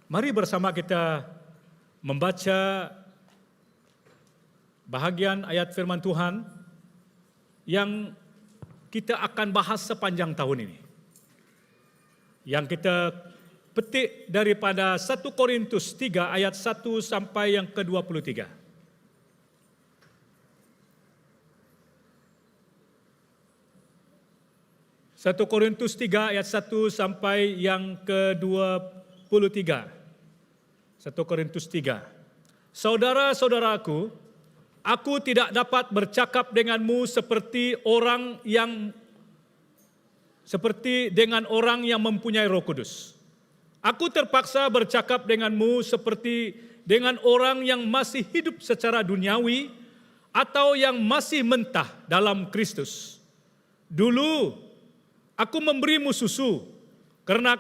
Mari bersama kita membaca bahagian ayat firman Tuhan yang kita akan bahas sepanjang tahun ini. Yang kita petik daripada 1 Korintus 3 ayat 1 sampai yang ke-23. 1 Korintus 3 ayat 1 sampai yang ke-23. 1 Korintus 3. Saudara-saudaraku, aku tidak dapat bercakap denganmu seperti dengan orang yang mempunyai Roh Kudus. Aku terpaksa bercakap denganmu seperti dengan orang yang masih hidup secara duniawi atau yang masih mentah dalam Kristus. Dulu aku memberimu susu karena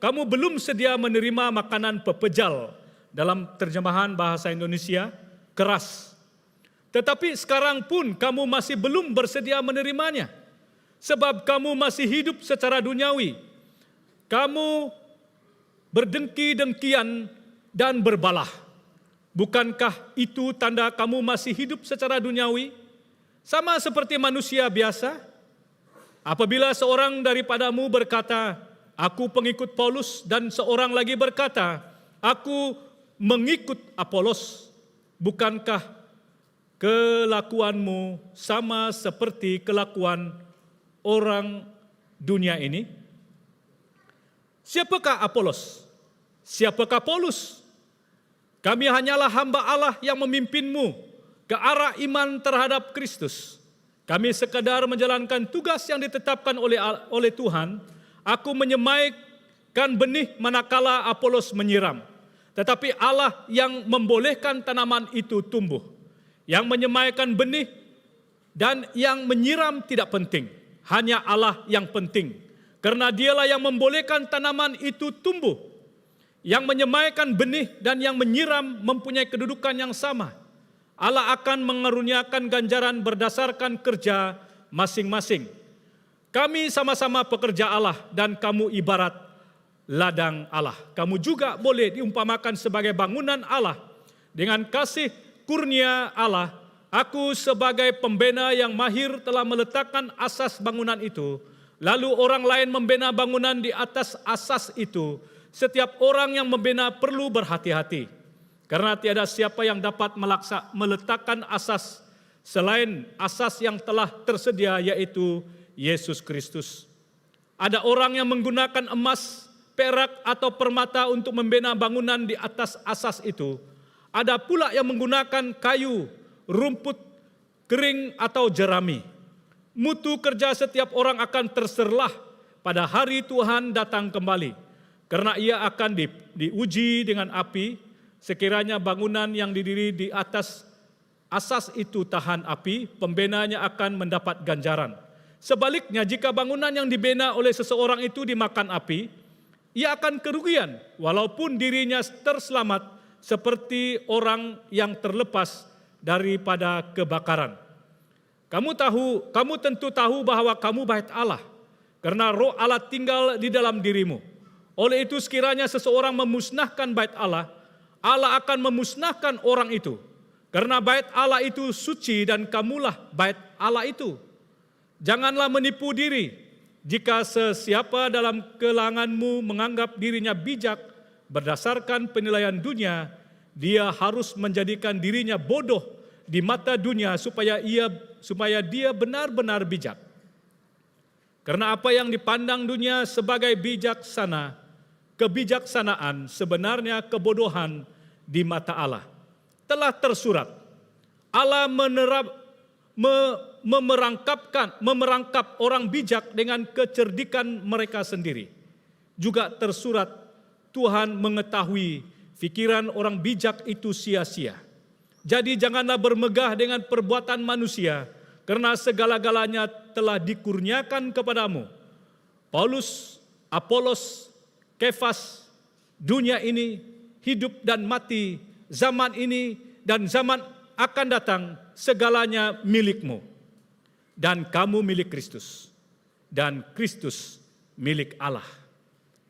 kamu belum sedia menerima makanan pepejal, dalam terjemahan bahasa Indonesia, keras. Tetapi sekarang pun kamu masih belum bersedia menerimanya, sebab kamu masih hidup secara duniawi. Kamu berdengki-dengkian dan berbalah. Bukankah itu tanda kamu masih hidup secara duniawi? Sama seperti manusia biasa. Apabila seorang daripadamu berkata, aku pengikut Paulus, dan seorang lagi berkata, aku mengikut Apolos, bukankah kelakuanmu sama seperti kelakuan orang dunia ini? Siapakah Apolos? Siapakah Paulus? Kami hanyalah hamba Allah yang memimpinmu ke arah iman terhadap Kristus. Kami sekadar menjalankan tugas yang ditetapkan oleh Tuhan. Aku menyemaikan benih manakala Apolos menyiram. Tetapi Allah yang membolehkan tanaman itu tumbuh. Yang menyemaikan benih dan yang menyiram tidak penting. Hanya Allah yang penting. Karena dialah yang membolehkan tanaman itu tumbuh. Yang menyemaikan benih dan yang menyiram mempunyai kedudukan yang sama. Allah akan mengaruniakan ganjaran berdasarkan kerja masing-masing. Kami sama-sama pekerja Allah dan kamu ibarat ladang Allah. Kamu juga boleh diumpamakan sebagai bangunan Allah. Dengan kasih kurnia Allah, aku sebagai pembina yang mahir telah meletakkan asas bangunan itu. Lalu orang lain membina bangunan di atas asas itu. Setiap orang yang membina perlu berhati-hati. Karena tiada siapa yang dapat meletakkan asas selain asas yang telah tersedia, yaitu Yesus Kristus. Ada orang yang menggunakan emas, perak atau permata untuk membina bangunan di atas asas itu. Ada pula yang menggunakan kayu, rumput kering atau jerami. Mutu kerja setiap orang akan terserlah pada hari Tuhan datang kembali. Karena ia akan diuji dengan api, sekiranya bangunan yang didiri di atas asas itu tahan api, pembinanya akan mendapat ganjaran. Sebaliknya, jika bangunan yang dibina oleh seseorang itu dimakan api, ia akan kerugian, walaupun dirinya terselamat seperti orang yang terlepas daripada kebakaran. Kamu tentu tahu bahwa kamu bait Allah, karena Roh Allah tinggal di dalam dirimu. Oleh itu, sekiranya seseorang memusnahkan bait Allah, Allah akan memusnahkan orang itu. Karena bait Allah itu suci dan kamulah bait Allah itu. Janganlah menipu diri. Jika sesiapa dalam kalanganmu menganggap dirinya bijak berdasarkan penilaian dunia, dia harus menjadikan dirinya bodoh di mata dunia supaya dia benar-benar bijak. Karena apa yang dipandang dunia sebagai bijaksana, kebijaksanaan sebenarnya kebodohan di mata Allah. Telah tersurat, Allah memerangkap orang bijak dengan kecerdikan mereka sendiri. Juga tersurat, Tuhan mengetahui pikiran orang bijak itu sia-sia. Jadi janganlah bermegah dengan perbuatan manusia, karena segala-galanya telah dikurniakan kepadamu. Paulus, Apolos, Kefas, dunia ini, hidup dan mati, zaman ini dan zaman akan datang, segalanya milikmu. Dan kamu milik Kristus. Dan Kristus milik Allah.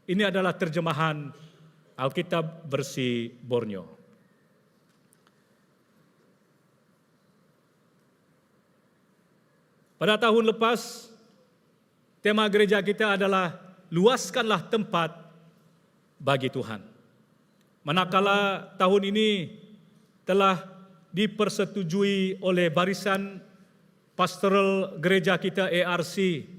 Ini adalah terjemahan Alkitab versi Borneo. Pada tahun lepas, tema gereja kita adalah luaskanlah tempat bagi Tuhan. Manakala tahun ini telah dipersetujui oleh barisan pastoral gereja kita ARC,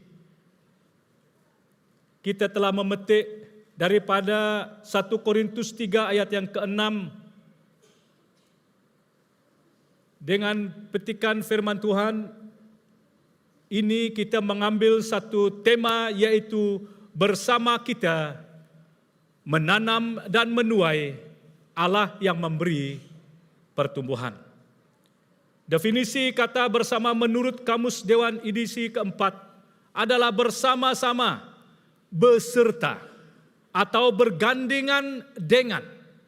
kita telah memetik daripada 1 Korintus 3 ayat yang ke-6 dengan petikan firman Tuhan. Ini kita mengambil satu tema, yaitu bersama kita menanam dan menuai, Allah yang memberi pertumbuhan. Definisi kata bersama menurut Kamus Dewan edisi keempat adalah bersama-sama, beserta, atau bergandengan dengan.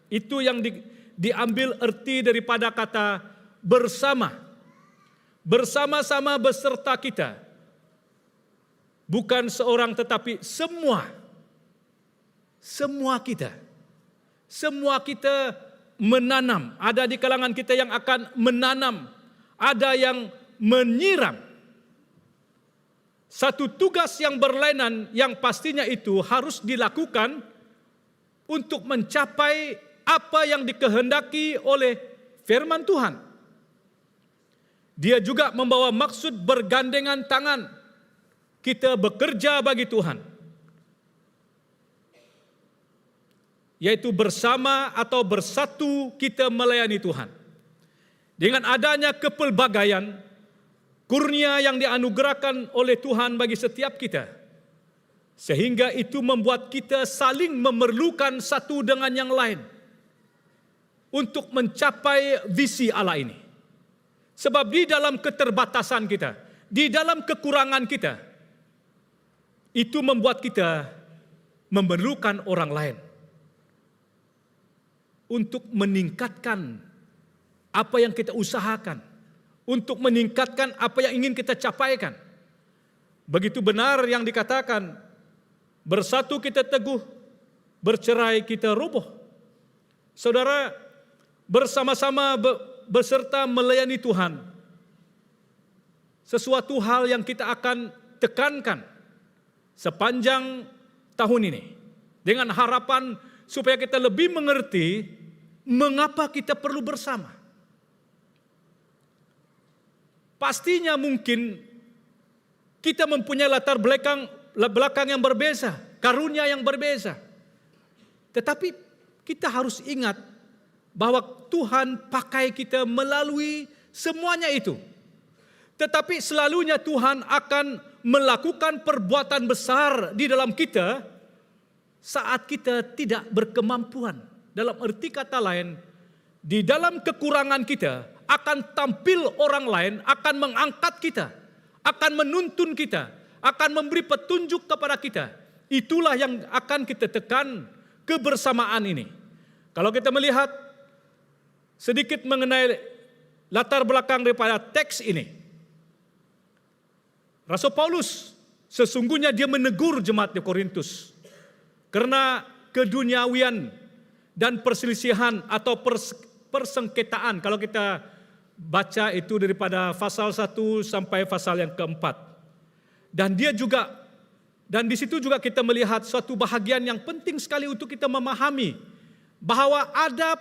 Itu yang diambil erti daripada kata bersama. Bersama-sama beserta kita. Bukan seorang tetapi semua. Semua kita. Semua kita menanam. Ada di kalangan kita yang akan menanam. Ada yang menyiram. Satu tugas yang berlainan yang pastinya itu harus dilakukan untuk mencapai apa yang dikehendaki oleh firman Tuhan. Dia juga membawa maksud bergandengan tangan. Kita bekerja bagi Tuhan. Yaitu bersama atau bersatu kita melayani Tuhan. Dengan adanya kepelbagaian, kurnia yang dianugerahkan oleh Tuhan bagi setiap kita. Sehingga itu membuat kita saling memerlukan satu dengan yang lain. Untuk mencapai visi Allah ini. Sebab di dalam keterbatasan kita, di dalam kekurangan kita, itu membuat kita memerlukan orang lain. Untuk meningkatkan apa yang kita usahakan. Untuk meningkatkan apa yang ingin kita capaikan. Begitu benar yang dikatakan, bersatu kita teguh, bercerai kita roboh. Saudara, bersama-sama beserta melayani Tuhan, sesuatu hal yang kita akan tekankan sepanjang tahun ini, dengan harapan supaya kita lebih mengerti mengapa kita perlu bersama. Pastinya mungkin kita mempunyai latar belakang yang berbeza, karunia yang berbeza. Tetapi kita harus ingat bahwa Tuhan pakai kita melalui semuanya itu. Tetapi selalunya Tuhan akan melakukan perbuatan besar di dalam kita saat kita tidak berkemampuan. Dalam arti kata lain, di dalam kekurangan kita akan tampil orang lain, akan mengangkat kita, akan menuntun kita, akan memberi petunjuk kepada kita. Itulah yang akan kita tekan, kebersamaan ini. Kalau kita melihat sedikit mengenai latar belakang daripada teks ini. Rasul Paulus sesungguhnya dia menegur jemaat di Korintus karena keduniawian dan perselisihan atau persengketaan. Kalau kita baca itu daripada pasal 1 sampai pasal yang keempat. Dan di situ juga kita melihat suatu bahagian yang penting sekali untuk kita memahami bahwa ada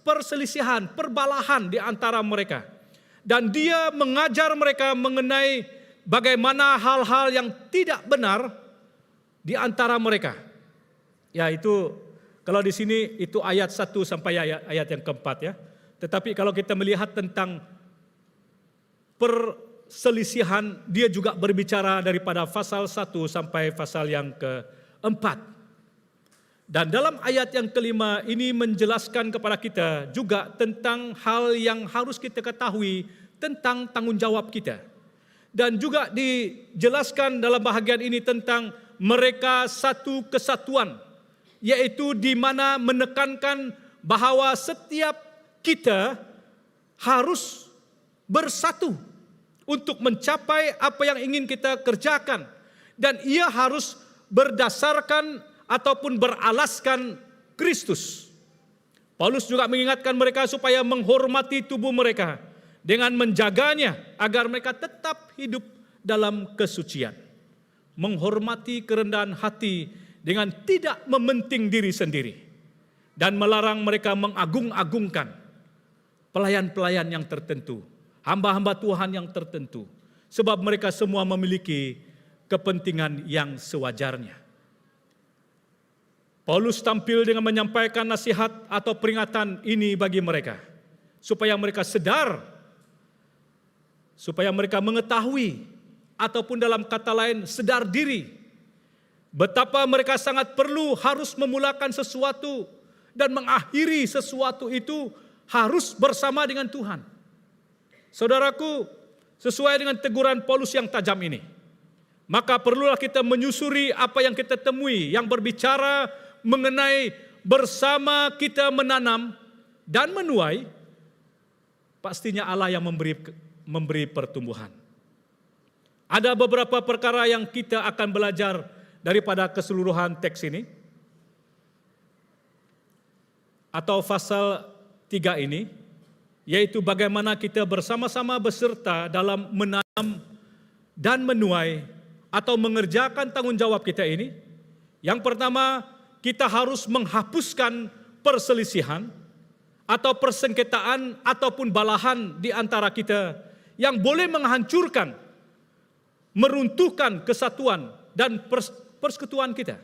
perselisihan, perbalahan di antara mereka. Dan dia mengajar mereka mengenai bagaimana hal-hal yang tidak benar di antara mereka. Ya, itu kalau di sini itu ayat 1 sampai ayat yang keempat ya. Tetapi kalau kita melihat tentang perselisihan, dia juga berbicara daripada pasal 1 sampai pasal yang keempat. Dan dalam ayat yang kelima ini menjelaskan kepada kita juga tentang hal yang harus kita ketahui tentang tanggung jawab kita. Dan juga dijelaskan dalam bahagian ini tentang mereka satu kesatuan, yaitu di mana menekankan bahwa setiap kita harus bersatu untuk mencapai apa yang ingin kita kerjakan. Dan ia harus berdasarkan ataupun beralaskan Kristus. Paulus juga mengingatkan mereka supaya menghormati tubuh mereka dengan menjaganya agar mereka tetap hidup dalam kesucian. Menghormati kerendahan hati dengan tidak mementing diri sendiri. Dan melarang mereka mengagung-agungkan pelayan-pelayan yang tertentu, hamba-hamba Tuhan yang tertentu. Sebab mereka semua memiliki kepentingan yang sewajarnya. Paulus tampil dengan menyampaikan nasihat atau peringatan ini bagi mereka, supaya mereka sadar, supaya mereka mengetahui, ataupun dalam kata lain sadar diri, betapa mereka sangat perlu harus memulakan sesuatu dan mengakhiri sesuatu itu harus bersama dengan Tuhan. Saudaraku, sesuai dengan teguran Paulus yang tajam ini, maka perlulah kita menyusuri apa yang kita temui yang berbicara mengenai bersama kita menanam dan menuai, pastinya Allah yang memberi pertumbuhan. Ada beberapa perkara yang kita akan belajar daripada keseluruhan teks ini, atau pasal 3 ini, yaitu bagaimana kita bersama-sama beserta dalam menanam dan menuai atau mengerjakan tanggung jawab kita ini. Yang pertama, kita harus menghapuskan perselisihan atau persengketaan ataupun balahan di antara kita yang boleh menghancurkan, meruntuhkan kesatuan dan persekutuan kita.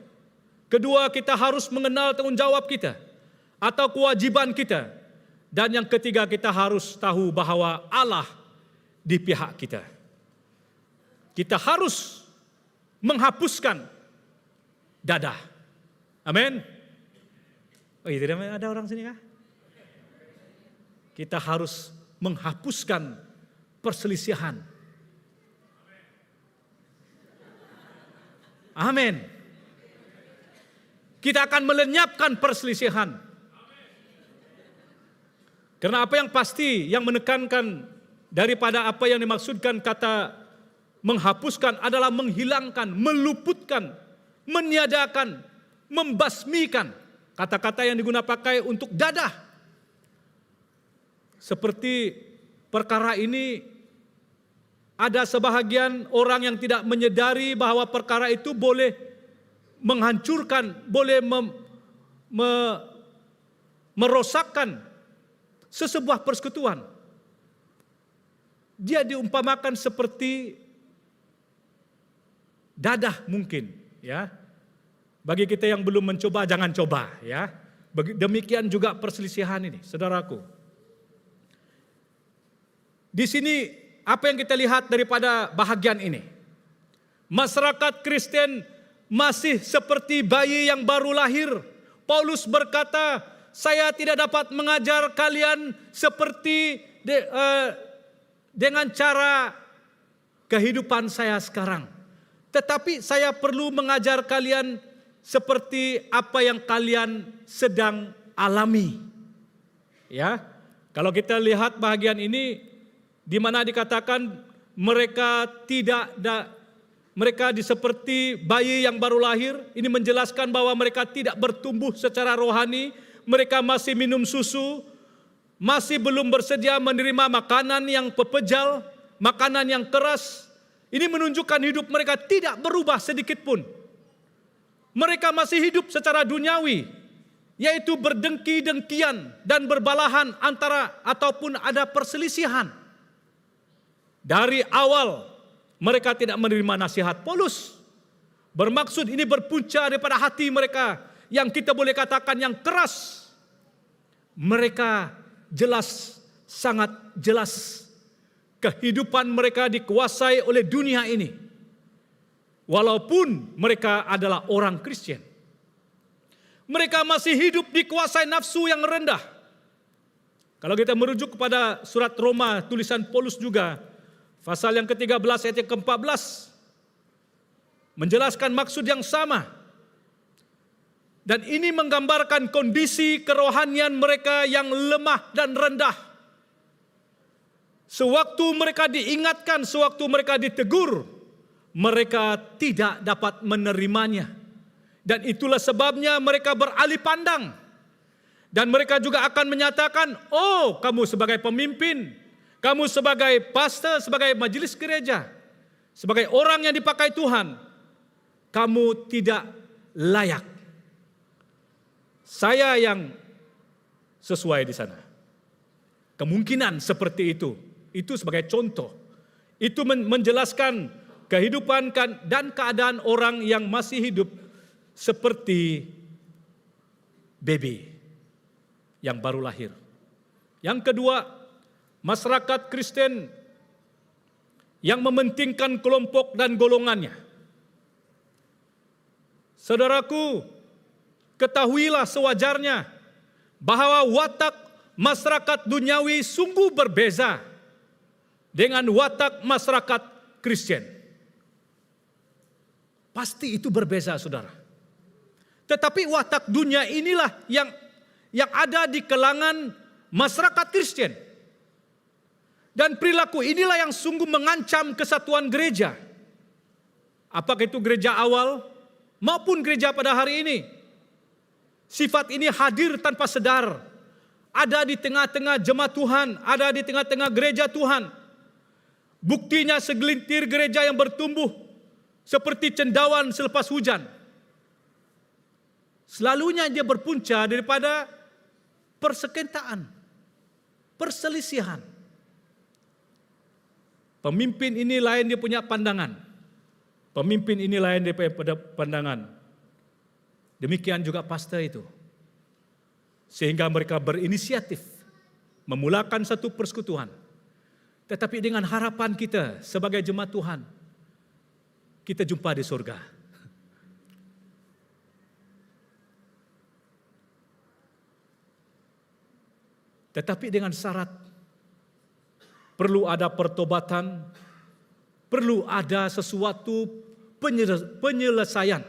Kedua, kita harus mengenal tanggung jawab kita atau kewajiban kita. Dan yang ketiga, kita harus tahu bahwa Allah di pihak kita. Kita harus menghapuskan dadah. Amin. Oh iya, tidak ada orang sini kah? Kita harus menghapuskan perselisihan. Amin. Kita akan melenyapkan perselisihan. Karena apa yang pasti, yang menekankan daripada apa yang dimaksudkan kata menghapuskan adalah menghilangkan, meluputkan, meniadakan, membasmikan. Kata-kata yang digunakan pakai untuk dadah. Seperti perkara ini, ada sebahagian orang yang tidak menyadari bahwa perkara itu boleh menghancurkan, boleh merosakkan sesebuah persekutuan. Dia diumpamakan seperti dadah mungkin, ya. Bagi kita yang belum mencoba, jangan coba, ya. Demikian juga perselisihan ini, saudaraku. Di sini apa yang kita lihat daripada bahagian ini? Masyarakat Kristen masih seperti bayi yang baru lahir. Paulus berkata, saya tidak dapat mengajar kalian seperti dengan cara kehidupan saya sekarang. Tetapi saya perlu mengajar kalian seperti apa yang kalian sedang alami. Ya, kalau kita lihat bahagian ini, di mana dikatakan mereka seperti bayi yang baru lahir. Ini menjelaskan bahwa mereka tidak bertumbuh secara rohani. Mereka masih minum susu, masih belum bersedia menerima makanan yang pepejal, makanan yang keras. Ini menunjukkan hidup mereka tidak berubah sedikit pun. Mereka masih hidup secara duniawi, yaitu berdengki-dengkian dan berbalahan ataupun ada perselisihan. Dari awal mereka tidak menerima nasihat Paulus. Bermaksud ini berpunca daripada hati mereka yang kita boleh katakan yang keras. Mereka sangat jelas kehidupan mereka dikuasai oleh dunia ini. Walaupun mereka adalah orang Kristen, mereka masih hidup dikuasai nafsu yang rendah. Kalau kita merujuk kepada surat Roma, tulisan Paulus juga, pasal yang ke-13 ayat yang ke-14, menjelaskan maksud yang sama. Dan ini menggambarkan kondisi kerohanian mereka yang lemah dan rendah. Sewaktu mereka diingatkan, sewaktu mereka ditegur, mereka tidak dapat menerimanya. Dan itulah sebabnya mereka beralih pandang. Dan mereka juga akan menyatakan, oh kamu sebagai pemimpin, kamu sebagai pastor, sebagai majelis gereja, sebagai orang yang dipakai Tuhan, kamu tidak layak. Saya yang sesuai di sana. Kemungkinan seperti itu sebagai contoh. Itu menjelaskan kehidupan dan keadaan orang yang masih hidup seperti baby yang baru lahir. Yang kedua, masyarakat Kristen yang mementingkan kelompok dan golongannya. Saudaraku, ketahuilah sewajarnya bahwa watak masyarakat duniawi sungguh berbeza dengan watak masyarakat Kristen. Pasti itu berbeza, saudara. Tetapi watak dunia inilah yang ada di kalangan masyarakat Kristen. Dan perilaku inilah yang sungguh mengancam kesatuan gereja. Apakah itu gereja awal maupun gereja pada hari ini. Sifat ini hadir tanpa sadar. Ada di tengah-tengah jemaat Tuhan, ada di tengah-tengah gereja Tuhan. Buktinya segelintir gereja yang bertumbuh seperti cendawan selepas hujan. Selalunya dia berpunca daripada persengketaan, perselisihan. Pemimpin ini lain dia punya pandangan. Pemimpin ini lain dia punya pandangan. Demikian juga pastor itu. Sehingga mereka berinisiatif memulakan satu persekutuan. Tetapi dengan harapan kita sebagai jemaat Tuhan, kita jumpa di surga. Tetapi dengan syarat perlu ada pertobatan, perlu ada sesuatu penyelesaian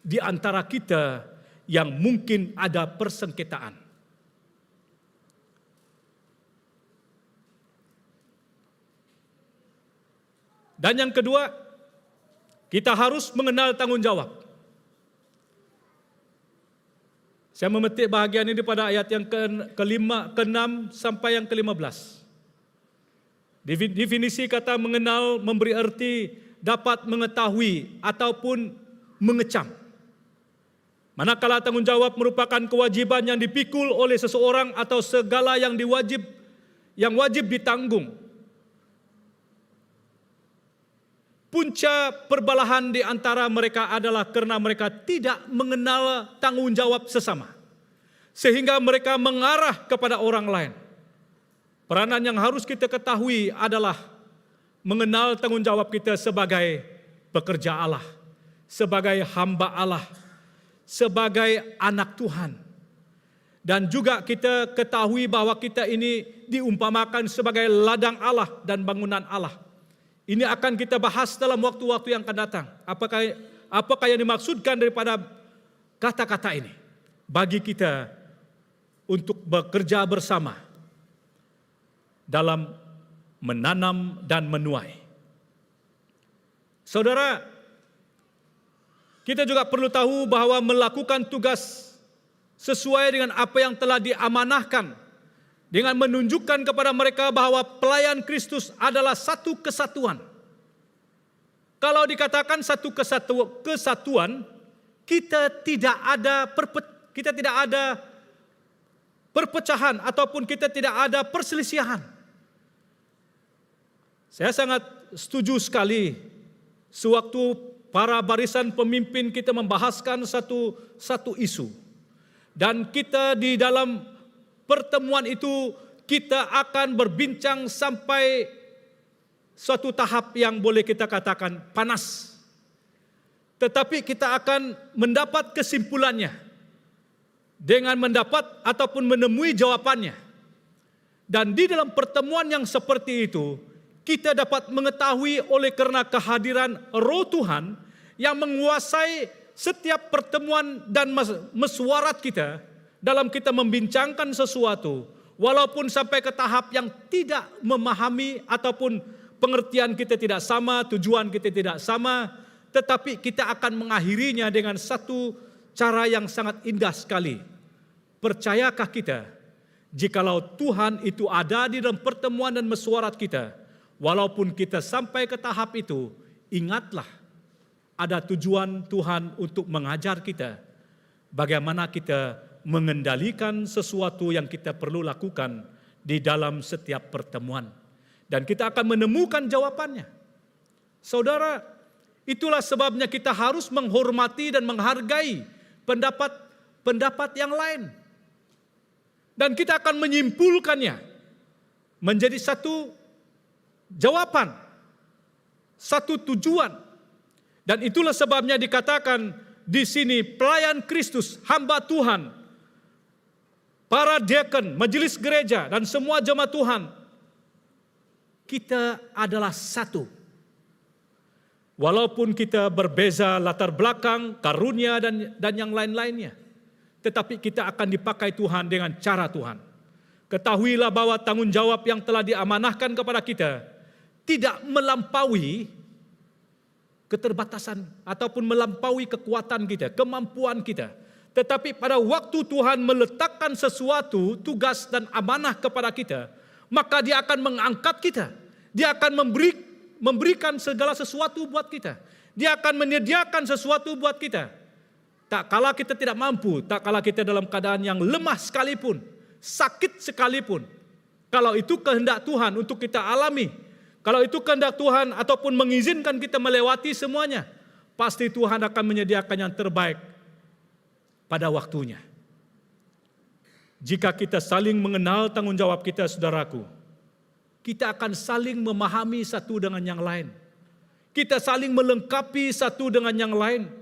di antara kita yang mungkin ada persengketaan. Dan yang kedua, kita harus mengenal tanggung jawab. Saya memetik bahagian ini pada ayat yang ke-6 sampai yang ke-15. Definisi kata mengenal memberi arti dapat mengetahui ataupun mengecam. Manakala tanggung jawab merupakan kewajiban yang dipikul oleh seseorang atau segala yang wajib ditanggung. Punca perbalahan di antara mereka adalah karena mereka tidak mengenal tanggung jawab sesama. Sehingga mereka mengarah kepada orang lain. Peranan yang harus kita ketahui adalah mengenal tanggung jawab kita sebagai pekerja Allah, sebagai hamba Allah, sebagai anak Tuhan. Dan juga kita ketahui bahwa kita ini diumpamakan sebagai ladang Allah dan bangunan Allah. Ini akan kita bahas dalam waktu-waktu yang akan datang. Apakah yang dimaksudkan daripada kata-kata ini bagi kita untuk bekerja bersama dalam menanam dan menuai. Saudara, kita juga perlu tahu bahwa melakukan tugas sesuai dengan apa yang telah diamanahkan, dengan menunjukkan kepada mereka bahwa pelayan Kristus adalah satu kesatuan. Kalau dikatakan satu kesatuan, kita tidak ada perpecahan ataupun kita tidak ada perselisihan. Saya sangat setuju sekali sewaktu para barisan pemimpin kita membahaskan satu isu. Dan kita di dalam pertemuan itu kita akan berbincang sampai suatu tahap yang boleh kita katakan panas. Tetapi kita akan mendapat kesimpulannya dengan mendapat ataupun menemui jawabannya. Dan di dalam pertemuan yang seperti itu, kita dapat mengetahui oleh karena kehadiran Roh Tuhan yang menguasai setiap pertemuan dan mesyuarat kita dalam kita membincangkan sesuatu, walaupun sampai ke tahap yang tidak memahami ataupun pengertian kita tidak sama, tujuan kita tidak sama, tetapi kita akan mengakhirinya dengan satu cara yang sangat indah sekali. Percayakah kita, jikalau Tuhan itu ada di dalam pertemuan dan mesyuarat kita, walaupun kita sampai ke tahap itu, ingatlah ada tujuan Tuhan untuk mengajar kita bagaimana kita mengendalikan sesuatu yang kita perlu lakukan di dalam setiap pertemuan. Dan kita akan menemukan jawabannya. Saudara, itulah sebabnya kita harus menghormati dan menghargai pendapat yang lain. Dan kita akan menyimpulkannya menjadi satu jawaban, satu tujuan. Dan itulah sebabnya dikatakan di sini pelayan Kristus, hamba Tuhan, para diakon, majelis gereja dan semua jemaat Tuhan, kita adalah satu. Walaupun kita berbeza latar belakang, karunia dan yang lain-lainnya, tetapi kita akan dipakai Tuhan dengan cara Tuhan. Ketahuilah bahwa tanggung jawab yang telah diamanahkan kepada kita tidak melampaui keterbatasan ataupun melampaui kekuatan kita, kemampuan kita. Tetapi pada waktu Tuhan meletakkan sesuatu, tugas dan amanah kepada kita, maka Dia akan mengangkat kita. Dia akan memberikan segala sesuatu buat kita. Dia akan menyediakan sesuatu buat kita. Tak kala kita tidak mampu, tak kala kita dalam keadaan yang lemah sekalipun, sakit sekalipun. Kalau itu kehendak Tuhan untuk kita alami, kalau itu kehendak Tuhan ataupun mengizinkan kita melewati semuanya, pasti Tuhan akan menyediakan yang terbaik pada waktunya. Jika kita saling mengenal tanggung jawab kita, saudaraku, kita akan saling memahami satu dengan yang lain. Kita saling melengkapi satu dengan yang lain.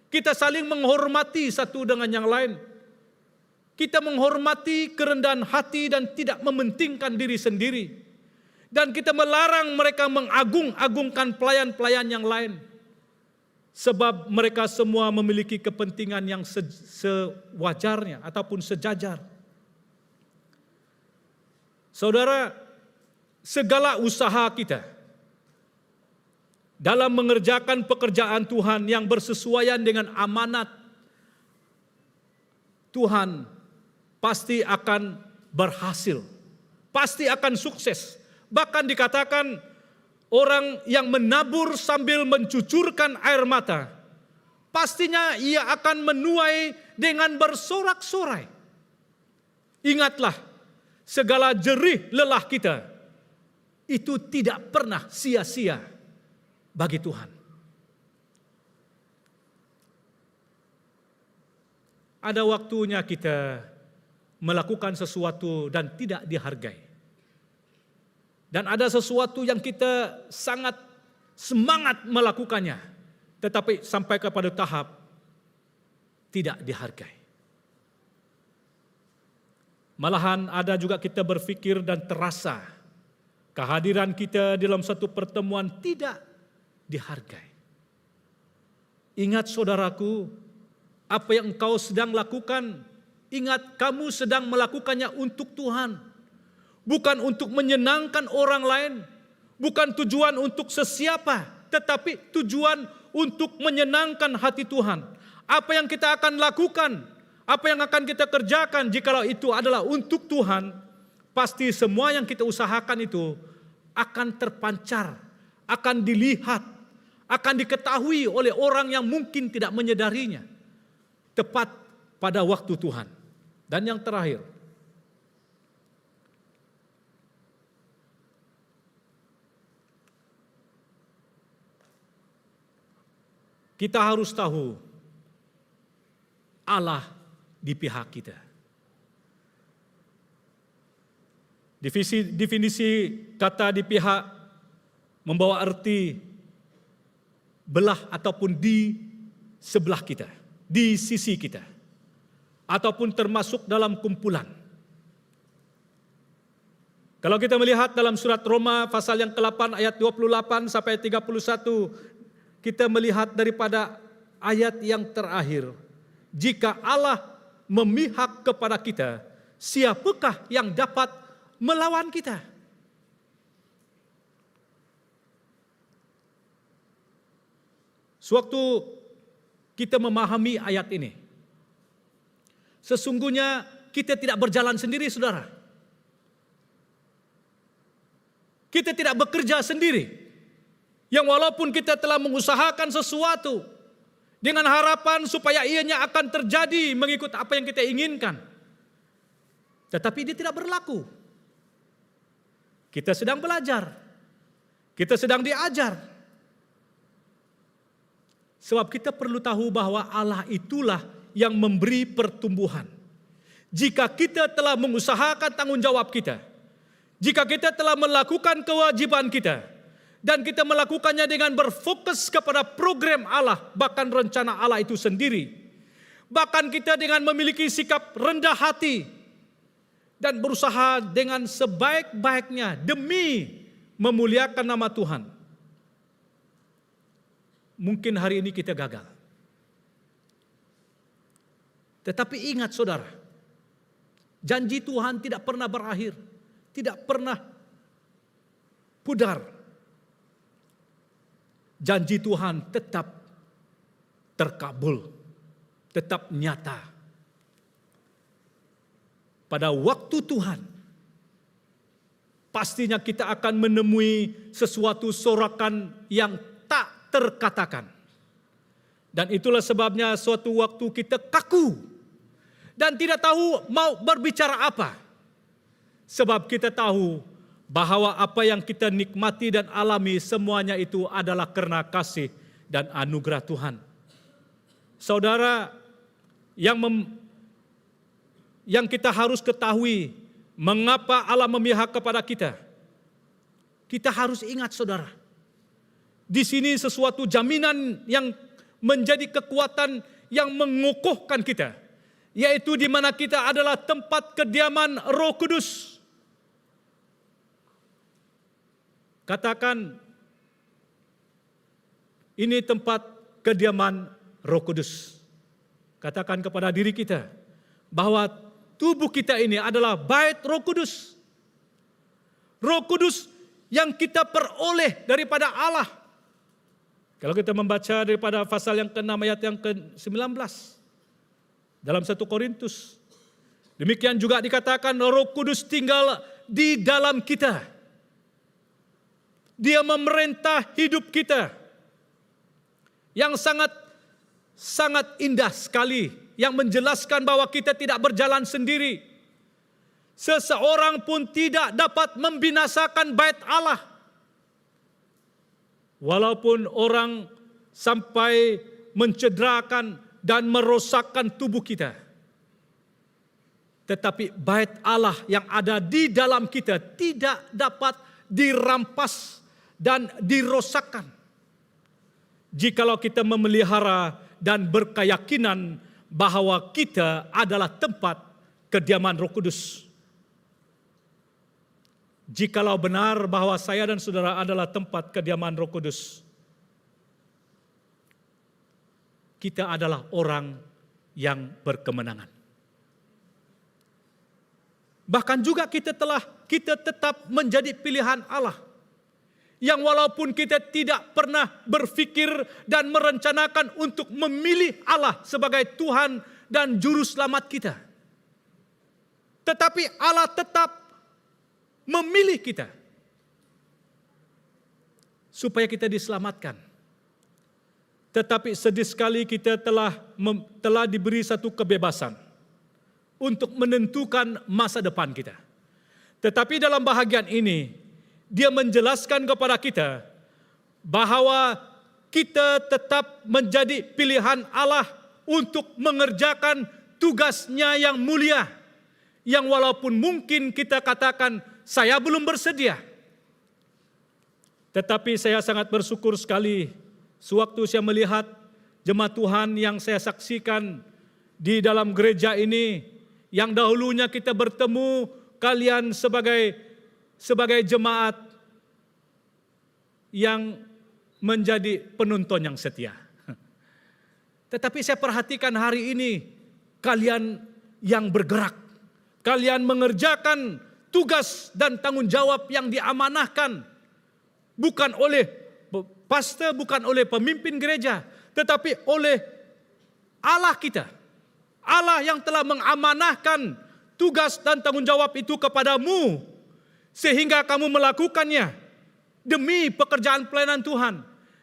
Kita saling menghormati satu dengan yang lain. Kita menghormati kerendahan hati dan tidak mementingkan diri sendiri. Dan kita melarang mereka mengagung-agungkan pelayan-pelayan yang lain. Sebab mereka semua memiliki kepentingan yang sewajarnya ataupun sejajar. Saudara, segala usaha kita dalam mengerjakan pekerjaan Tuhan yang bersesuaian dengan amanat Tuhan pasti akan berhasil, pasti akan sukses. Bahkan dikatakan orang yang menabur sambil mencucurkan air mata, pastinya ia akan menuai dengan bersorak-sorai. Ingatlah, segala jerih lelah kita itu tidak pernah sia-sia bagi Tuhan. Ada waktunya kita melakukan sesuatu dan tidak dihargai. Dan ada sesuatu yang kita sangat semangat melakukannya, tetapi sampai kepada tahap tidak dihargai. Malahan ada juga kita berpikir dan terasa kehadiran kita dalam satu pertemuan tidak dihargai. Ingat saudaraku, apa yang engkau sedang lakukan, ingat kamu sedang melakukannya untuk Tuhan. Bukan untuk menyenangkan orang lain, bukan tujuan untuk sesiapa, tetapi tujuan untuk menyenangkan hati Tuhan. Apa yang kita akan lakukan, apa yang akan kita kerjakan, jikalau itu adalah untuk Tuhan, pasti semua yang kita usahakan itu akan terpancar, akan dilihat, akan diketahui oleh orang yang mungkin tidak menyadarinya. Tepat pada waktu Tuhan. Dan yang terakhir, kita harus tahu Allah di pihak kita. Definisi kata di pihak membawa arti belah ataupun di sebelah kita, di sisi kita, ataupun termasuk dalam kumpulan. Kalau kita melihat dalam surat Roma pasal yang ke-8 ayat 28 sampai 31, kita melihat daripada ayat yang terakhir, jika Allah memihak kepada kita, siapakah yang dapat melawan kita? Sewaktu kita memahami ayat ini, sesungguhnya kita tidak berjalan sendiri, saudara. Kita tidak bekerja sendiri. Yang walaupun kita telah mengusahakan sesuatu dengan harapan supaya ianya akan terjadi mengikut apa yang kita inginkan, tetapi dia tidak berlaku. Kita sedang belajar, kita sedang diajar. Sebab kita perlu tahu bahwa Allah itulah yang memberi pertumbuhan. Jika kita telah mengusahakan tanggung jawab kita, jika kita telah melakukan kewajiban kita, dan kita melakukannya dengan berfokus kepada program Allah, bahkan rencana Allah itu sendiri, bahkan kita dengan memiliki sikap rendah hati, dan berusaha dengan sebaik-baiknya demi memuliakan nama Tuhan, mungkin hari ini kita gagal. Tetapi ingat saudara, janji Tuhan tidak pernah berakhir, tidak pernah pudar. Janji Tuhan tetap terkabul, tetap nyata. Pada waktu Tuhan, pastinya kita akan menemui sesuatu sorakan yang tak terkatakan. Dan itulah sebabnya suatu waktu kita kaku dan tidak tahu mau berbicara apa. Sebab kita tahu bahwa apa yang kita nikmati dan alami semuanya itu adalah karena kasih dan anugerah Tuhan. Saudara, yang kita harus ketahui mengapa Allah memihak kepada kita. Kita harus ingat saudara, di sini sesuatu jaminan yang menjadi kekuatan yang mengukuhkan kita, yaitu di mana kita adalah tempat kediaman Roh Kudus. Katakan, ini tempat kediaman Roh Kudus. Katakan kepada diri kita bahwa tubuh kita ini adalah bait Roh Kudus. Roh Kudus yang kita peroleh daripada Allah. Kalau kita membaca daripada pasal yang ke-6 ayat yang ke-19 dalam 1 Korintus. Demikian juga dikatakan Roh Kudus tinggal di dalam kita. Dia memerintah hidup kita. Yang sangat indah sekali, yang menjelaskan bahwa kita tidak berjalan sendiri. Seseorang pun tidak dapat membinasakan bait Allah. Walaupun orang sampai mencederakan dan merosakkan tubuh kita, tetapi bait Allah yang ada di dalam kita tidak dapat dirampas dan dirosakkan. Jikalau kita memelihara dan berkeyakinan bahwa kita adalah tempat kediaman Roh Kudus. Jikalau benar bahwa saya dan saudara adalah tempat kediaman Roh Kudus, kita adalah orang yang berkemenangan. Bahkan juga kita tetap menjadi pilihan Allah. Yang walaupun kita tidak pernah berpikir dan merencanakan untuk memilih Allah sebagai Tuhan dan Juru Selamat kita. Tetapi Allah tetap memilih kita supaya kita diselamatkan. Tetapi sedih sekali kita telah diberi satu kebebasan untuk menentukan masa depan kita. Tetapi dalam bahagian ini, dia menjelaskan kepada kita bahwa kita tetap menjadi pilihan Allah untuk mengerjakan tugasnya yang mulia. Yang walaupun mungkin kita katakan, saya belum bersedia. Tetapi saya sangat bersyukur sekali sewaktu saya melihat jemaat Tuhan yang saya saksikan di dalam gereja ini, yang dahulunya kita bertemu kalian sebagai jemaat yang menjadi penonton yang setia. Tetapi saya perhatikan hari ini kalian yang bergerak, kalian mengerjakan tugas dan tanggung jawab yang diamanahkan bukan oleh pastor, bukan oleh pemimpin gereja, tetapi oleh Allah kita. Allah yang telah mengamanahkan tugas dan tanggung jawab itu kepadamu, sehingga kamu melakukannya demi pekerjaan pelayanan Tuhan,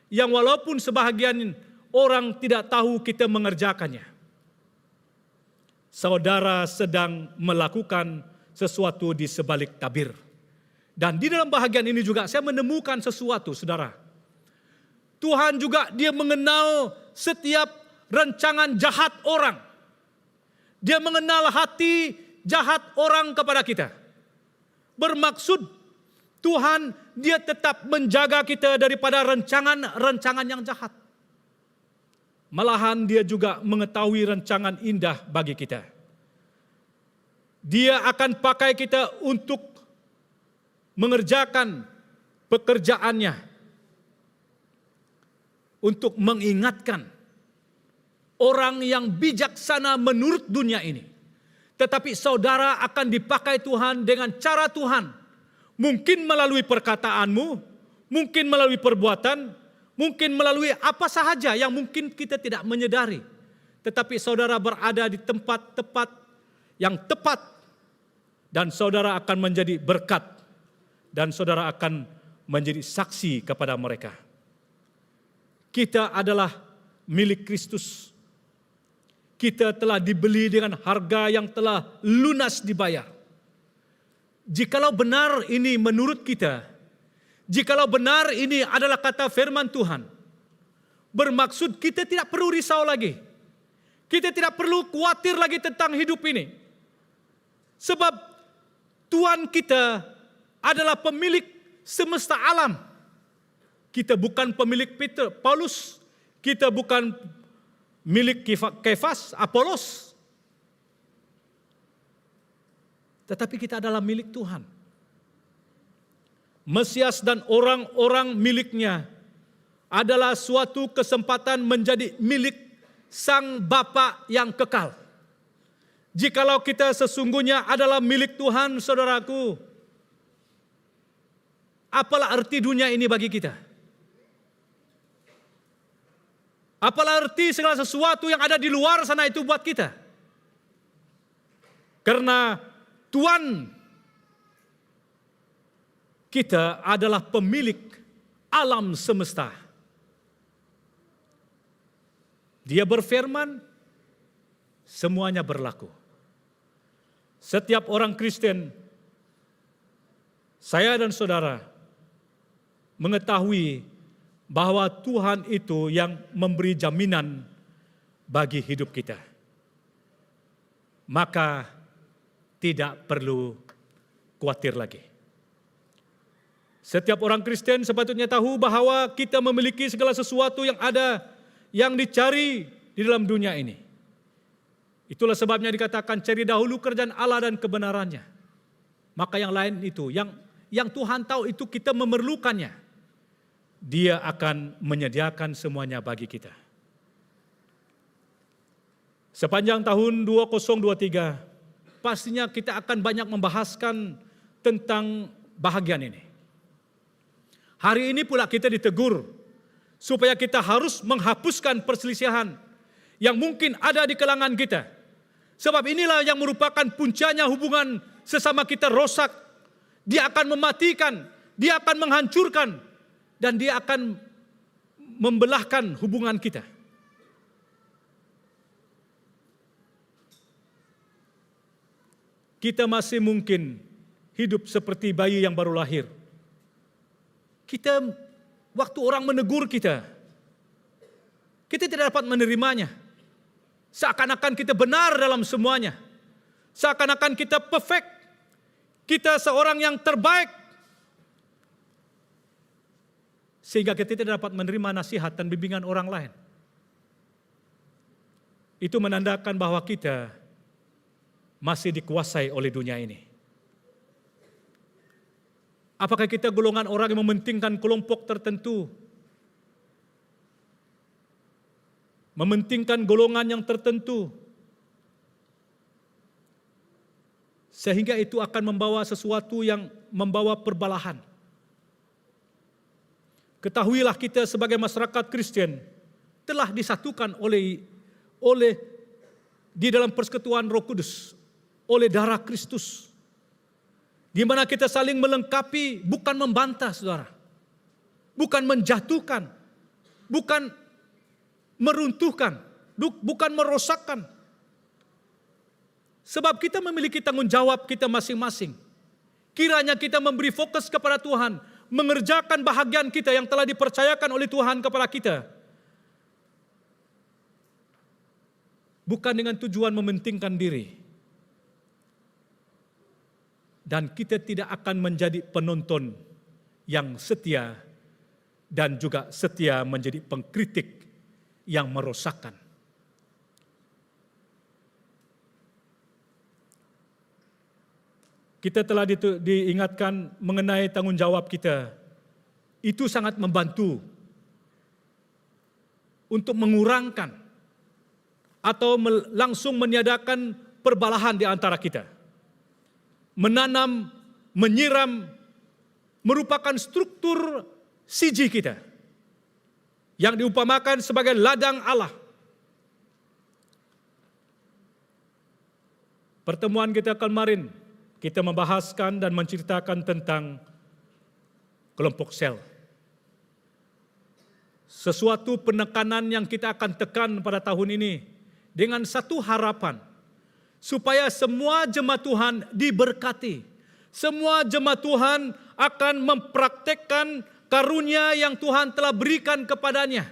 yang walaupun sebahagian orang tidak tahu kita mengerjakannya. Saudara sedang melakukan sesuatu di sebalik tabir. Dan di dalam bahagian ini juga saya menemukan sesuatu, saudara. Tuhan juga dia mengenal setiap rancangan jahat orang. Dia mengenal hati jahat orang kepada kita. Bermaksud Tuhan dia tetap menjaga kita daripada rancangan-rancangan yang jahat. Malahan dia juga mengetahui rancangan indah bagi kita. Dia akan pakai kita untuk mengerjakan pekerjaannya. Untuk mengingatkan orang yang bijaksana menurut dunia ini. Tetapi saudara akan dipakai Tuhan dengan cara Tuhan. Mungkin melalui perkataanmu, mungkin melalui perbuatan, mungkin melalui apa sahaja yang mungkin kita tidak menyadari. Tetapi saudara berada di tempat tepat yang tepat. Dan saudara akan menjadi berkat. Dan saudara akan menjadi saksi kepada mereka. Kita adalah milik Kristus. Kita telah dibeli dengan harga yang telah lunas dibayar. Jikalau benar ini menurut kita, jikalau benar ini adalah kata firman Tuhan, bermaksud kita tidak perlu risau lagi. Kita tidak perlu khawatir lagi tentang hidup ini. Sebab Tuhan kita adalah pemilik semesta alam. Kita bukan pemilik Paulus, kita bukan milik Kefas, Apolos. Tetapi kita adalah milik Tuhan. Mesias dan orang-orang miliknya adalah suatu kesempatan menjadi milik Sang Bapa yang kekal. Jikalau kita sesungguhnya adalah milik Tuhan, saudaraku, apalah arti dunia ini bagi kita? Apalah arti segala sesuatu yang ada di luar sana itu buat kita? Karena Tuhan kita adalah pemilik alam semesta. Dia berfirman, semuanya berlaku. Setiap orang Kristen, saya dan saudara, mengetahui bahwa Tuhan itu yang memberi jaminan bagi hidup kita. Maka tidak perlu khawatir lagi. Setiap orang Kristen sepatutnya tahu bahwa kita memiliki segala sesuatu yang ada, yang dicari di dalam dunia ini. Itulah sebabnya dikatakan cari dahulu kerajaan Allah dan kebenarannya. Maka yang lain itu, yang Tuhan tahu itu kita memerlukannya. Dia akan menyediakan semuanya bagi kita. Sepanjang tahun 2023, pastinya kita akan banyak membahaskan tentang bahagian ini. Hari ini pula kita ditegur supaya kita harus menghapuskan perselisihan yang mungkin ada di kalangan kita. Sebab inilah yang merupakan puncanya hubungan sesama kita rosak. Dia akan mematikan, dia akan menghancurkan, dan dia akan membelahkan hubungan kita. Kita masih mungkin hidup seperti bayi yang baru lahir. Kita, waktu orang menegur kita tidak dapat menerimanya. Seakan-akan kita benar dalam semuanya. Seakan-akan kita perfect. Kita seorang yang terbaik. Sehingga kita tidak dapat menerima nasihat dan bimbingan orang lain. Itu menandakan bahwa kita masih dikuasai oleh dunia ini. Apakah kita golongan orang yang mementingkan kelompok tertentu? Mementingkan golongan yang tertentu? Sehingga itu akan membawa sesuatu yang membawa perbalahan. Ketahuilah kita sebagai masyarakat Kristen telah disatukan oleh di dalam persekutuan Roh Kudus. oleh darah Kristus. Di mana kita saling melengkapi, bukan membantah saudara. Bukan menjatuhkan, bukan meruntuhkan, bukan merosakkan. Sebab kita memiliki tanggung jawab kita masing-masing. Kiranya kita memberi fokus kepada Tuhan, mengerjakan bahagian kita yang telah dipercayakan oleh Tuhan kepada kita. Bukan dengan tujuan mementingkan diri. Dan kita tidak akan menjadi penonton yang setia dan juga setia menjadi pengkritik yang merosakkan. Kita telah diingatkan mengenai tanggung jawab kita. Itu sangat membantu untuk mengurangkan atau langsung meniadakan perbalahan di antara kita. Menanam, menyiram, merupakan struktur siji kita yang diumpamakan sebagai ladang Allah. Pertemuan kita kemarin, kita membahaskan dan menceritakan tentang kelompok sel. Sesuatu penekanan yang kita akan tekan pada tahun ini dengan satu harapan, supaya semua jemaat Tuhan diberkati. Semua jemaat Tuhan akan mempraktekkan karunia yang Tuhan telah berikan kepadanya.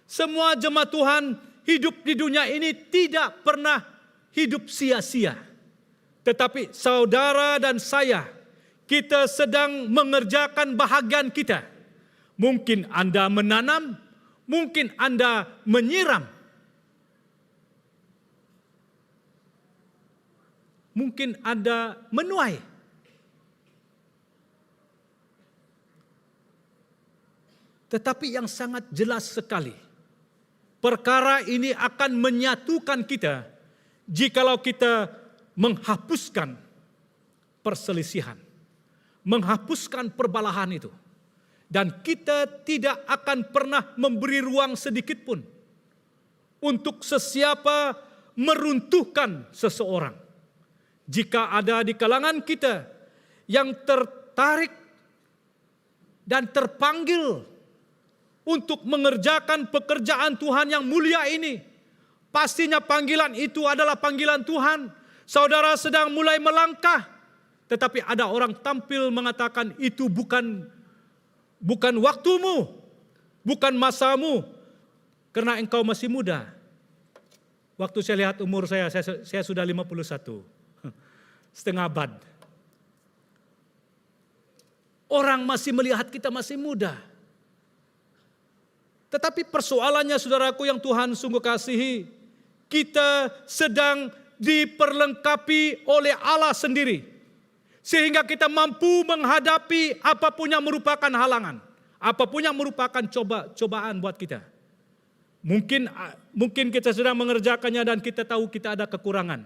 Semua jemaat Tuhan hidup di dunia ini tidak pernah hidup sia-sia. Tetapi saudara dan saya, kita sedang mengerjakan bahagian kita. Mungkin Anda menanam, mungkin Anda menyiram. Mungkin Anda menuai. Tetapi yang sangat jelas sekali, perkara ini akan menyatukan kita jikalau kita menghapuskan perselisihan, menghapuskan perbalahan itu. Dan kita tidak akan pernah memberi ruang sedikit pun untuk sesiapa meruntuhkan seseorang. Jika ada di kalangan kita yang tertarik dan terpanggil untuk mengerjakan pekerjaan Tuhan yang mulia ini, pastinya panggilan itu adalah panggilan Tuhan. Saudara sedang mulai melangkah, tetapi ada orang tampil mengatakan itu bukan waktumu, bukan masamu, karena engkau masih muda. Waktu saya lihat umur saya sudah 51. Setengah abad. Orang masih melihat kita masih muda. Tetapi persoalannya saudaraku yang Tuhan sungguh kasihi, kita sedang diperlengkapi oleh Allah sendiri. Sehingga kita mampu menghadapi apapun yang merupakan halangan. Apapun yang merupakan cobaan buat kita. Mungkin kita sedang mengerjakannya dan kita tahu kita ada kekurangan.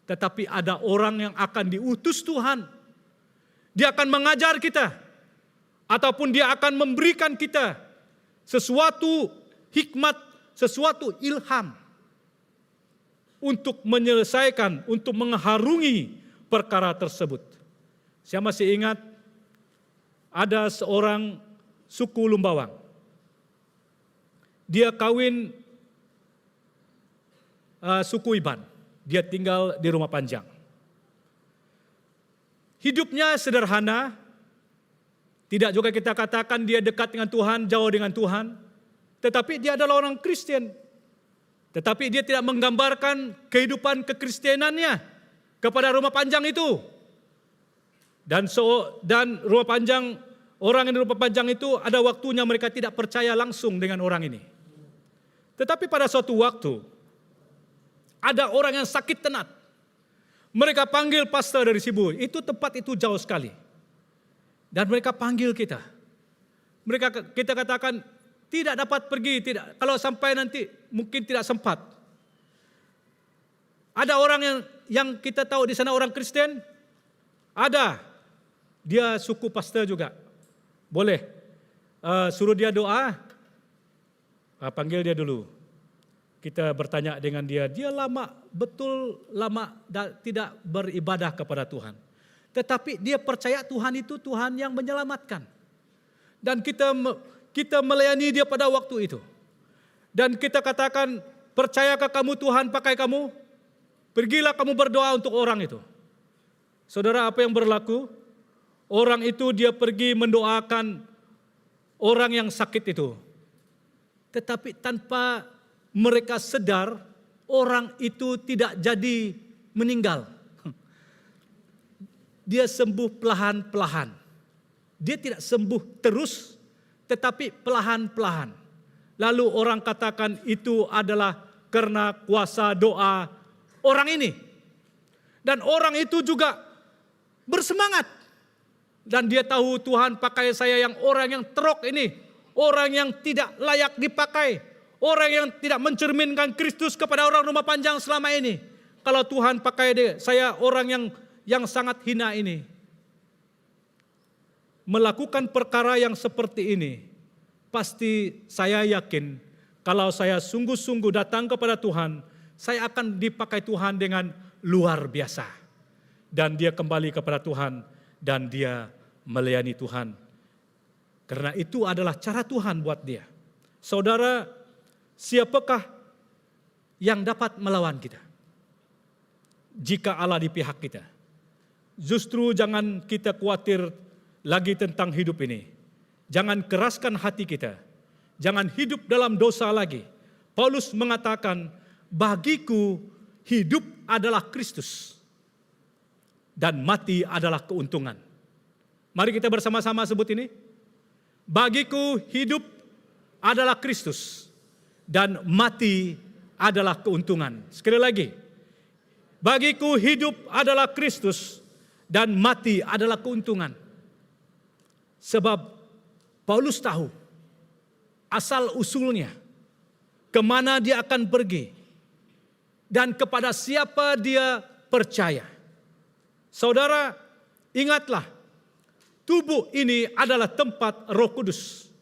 Tetapi ada orang yang akan diutus Tuhan. Dia akan mengajar kita. Ataupun dia akan memberikan kita sesuatu hikmat, sesuatu ilham. Untuk menyelesaikan, untuk mengharungi perkara tersebut. Saya masih ingat ada seorang suku Lumbawang. Dia kawin suku Iban. Dia tinggal di Rumah Panjang. Hidupnya sederhana. Tidak juga kita katakan dia dekat dengan Tuhan, jauh dengan Tuhan. Tetapi dia adalah orang Kristen. Tetapi dia tidak menggambarkan kehidupan kekristenannya kepada Rumah Panjang itu. Dan Rumah Panjang, orang yang di Rumah Panjang itu ada waktunya mereka tidak percaya langsung dengan orang ini. Tetapi pada suatu waktu, ada orang yang sakit tenat. Mereka panggil pastor dari Sibu. Itu tempat itu jauh sekali. Dan mereka panggil kita. Kita katakan tidak dapat pergi. Tidak. Kalau sampai nanti mungkin tidak sempat. Ada orang yang kita tahu di sana orang Kristen. Ada. Dia suku pastor juga. Boleh. Suruh dia doa. Panggil dia dulu. kita bertanya dengan dia lama tidak beribadah kepada Tuhan. Tetapi dia percaya Tuhan itu Tuhan yang menyelamatkan. Dan kita melayani dia pada waktu itu. Dan kita katakan, percayakah kamu Tuhan pakai kamu? Pergilah kamu berdoa untuk orang itu. Saudara, apa yang berlaku? Orang itu dia pergi mendoakan orang yang sakit itu. Tetapi tanpa mereka sadar, orang itu tidak jadi meninggal. Dia sembuh perlahan-lahan. Dia tidak sembuh terus, tetapi perlahan-lahan. Lalu orang katakan itu adalah karena kuasa doa orang ini. Dan orang itu juga bersemangat. Dan dia tahu Tuhan pakai saya yang orang yang terok ini. Orang yang tidak layak dipakai. Orang yang tidak mencerminkan Kristus kepada orang rumah panjang selama ini. Kalau Tuhan pakai saya orang yang sangat hina ini. Melakukan perkara yang seperti ini. Pasti saya yakin kalau saya sungguh-sungguh datang kepada Tuhan. Saya akan dipakai Tuhan dengan luar biasa. Dan dia kembali kepada Tuhan. Dan dia melayani Tuhan. Karena itu adalah cara Tuhan buat dia. Saudara, siapakah yang dapat melawan kita? Jika Allah di pihak kita. Justru jangan kita khawatir lagi tentang hidup ini. Jangan keraskan hati kita. Jangan hidup dalam dosa lagi. Paulus mengatakan, bagiku hidup adalah Kristus. Dan mati adalah keuntungan. Mari kita bersama-sama sebut ini. Bagiku hidup adalah Kristus. Dan mati adalah keuntungan. Sekali lagi. Bagiku hidup adalah Kristus. Dan mati adalah keuntungan. Sebab Paulus tahu asal usulnya. Kemana dia akan pergi. Dan kepada siapa dia percaya. Saudara, ingatlah. Tubuh ini adalah tempat Roh Kudus.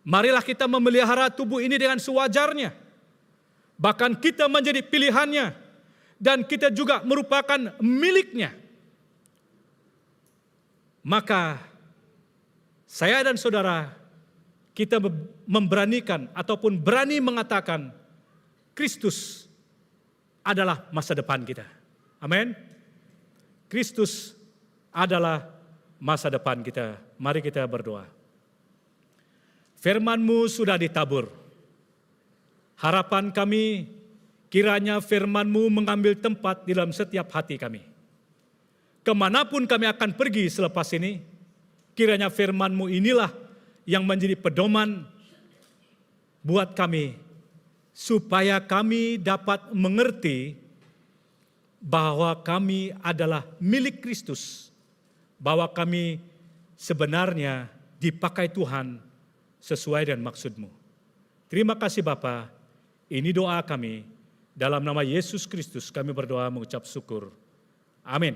Marilah kita memelihara tubuh ini dengan sewajarnya. Bahkan kita menjadi pilihannya. Dan kita juga merupakan miliknya. Maka saya dan saudara, kita memberanikan ataupun berani mengatakan Kristus adalah masa depan kita. Amin. Kristus adalah masa depan kita. Mari kita berdoa. Firman-Mu sudah ditabur. Harapan kami kiranya firman-Mu mengambil tempat di dalam setiap hati kami. Kemanapun kami akan pergi selepas ini, kiranya firman-Mu inilah yang menjadi pedoman buat kami. Supaya kami dapat mengerti bahwa kami adalah milik Kristus. Bahwa kami sebenarnya dipakai Tuhan sesuai dengan maksud-Mu. Terima kasih Bapa. Ini doa kami. Dalam nama Yesus Kristus kami berdoa mengucap syukur. Amin.